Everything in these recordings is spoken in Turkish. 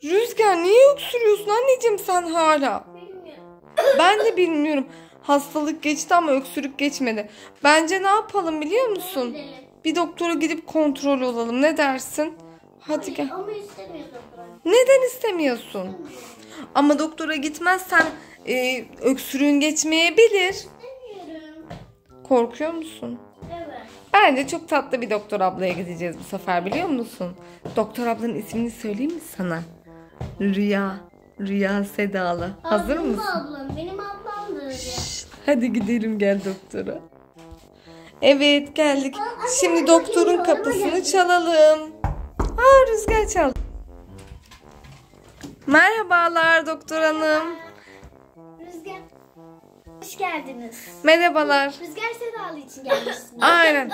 Rüzgar niye öksürüyorsun anneciğim sen hala? Bilmiyorum. Ben de bilmiyorum. Hastalık geçti ama öksürük geçmedi. Bence ne yapalım biliyor musun? Gidelim. Bir doktora gidip kontrol olalım. Ne dersin? Hadi gel. Ama istemiyor doktor. Neden istemiyorsun? Ama doktora gitmezsen öksürüğün geçmeyebilir. İstemiyorum. Korkuyor musun? Evet. Bence çok tatlı bir doktor ablaya gideceğiz bu sefer biliyor musun? Doktor ablanın ismini söyleyeyim mi sana? Rüya. Rüya Sedalı. Hazır Benim mısın? ablam. Benim ablam da öyle. Hadi gidelim gel doktora. Evet geldik. Şimdi doktorun kapısını çalalım. Aa Rüzgar çal. Merhabalar doktor hanım. Rüzgar. Hoş geldiniz. Merhabalar. Rüzgar Sedalı için gelmişsiniz. Aynen.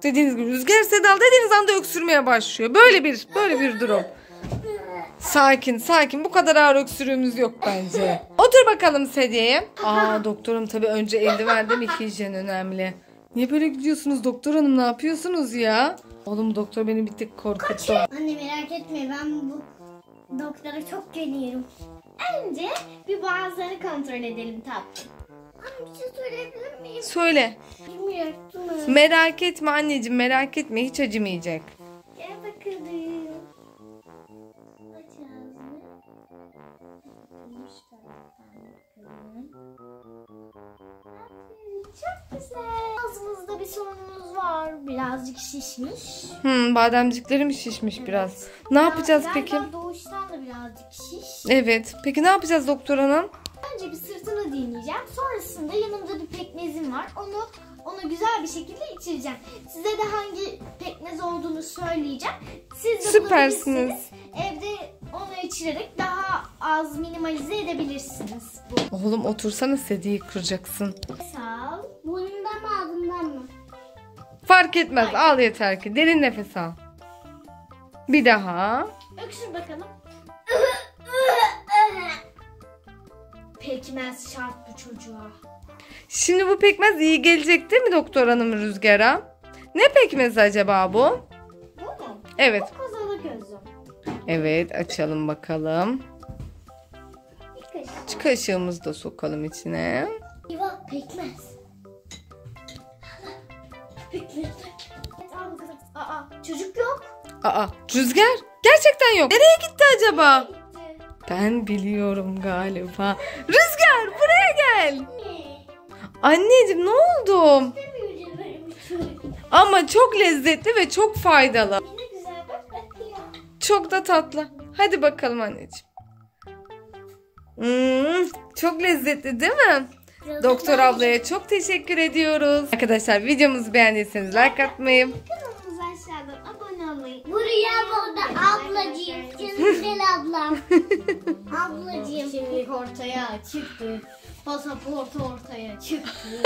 Dediğiniz gibi Rüzgar Sedalı dediğiniz anda öksürmeye başlıyor. Böyle bir durum. Sakin sakin, bu kadar ağır öksürüğümüz yok bence. Otur bakalım sedyeye. Aa doktorum tabii önce eldiven değil mi? Hijyen önemli. Niye böyle gidiyorsunuz doktor hanım, ne yapıyorsunuz ya? Oğlum doktor beni bir tık korkuttu. Anne merak etme, ben bu doktora çok güveniyorum. Önce bir boğazlarını kontrol edelim tatlım. Anne bir şey söyleyebilir miyim? Söyle. Bilmiyorum. Merak etme anneciğim, merak etme, hiç acımayacak. Gel bakalım. Aç ağzını. Çok güzel. Ağzımızda bir sorunumuz var. Birazcık şişmiş. Bademciklerim şişmiş biraz. Ne yapacağız peki? Galiba doğuştan da birazcık şiş. Evet. Peki ne yapacağız doktor hanım? Önce bir sırtını dinleyeceğim. Sonrasında yanımda bir pekmezim var. Onu güzel bir şekilde içireceğim. Size de hangi pekmez olduğunu söyleyeceğim. Siz de Süpersiniz. bulabilirsiniz. Evde onu içirerek daha az minimalize edebilirsiniz. Oğlum otursana, sedyeyi kıracaksın. Sağ ol. Burnundan mı ağzından mı? Fark etmez, al yeter ki. Derin nefes al. Bir daha. Öksür bakalım. Pekmez şart bu çocuğa. Şimdi bu pekmez iyi gelecek değil mi doktor hanım Rüzgar'a? Ne pekmezi acaba bu? Bu mu? Evet. Bu kazalı gözüm. Evet, açalım bakalım. Bir kaşık. Kaşığımızı da sokalım içine. Eyvah, pekmez. Pekmez. Al bakalım. Aa, çocuk yok. Aa, Rüzgar gerçekten yok. Nereye gitti acaba? Gitti. Ben biliyorum galiba. Rüzgar buraya gel. Ne? Anneciğim ne oldu? Demiyorum benim için. Ama çok lezzetli ve çok faydalı. Ne güzel bak bakıyor. Çok da tatlı. Hadi bakalım anneciğim. Çok lezzetli değil mi? Doktor ablaya çok teşekkür ediyoruz. Arkadaşlar videomuzu beğendiyseniz like atmayı. Kanalımıza aşağıdan abone olmayı. Buraya burada ablacığım. Canım güzel ablam. Ablacığım. Şimdi ortaya çıktı. Pasaport ortaya çıktı.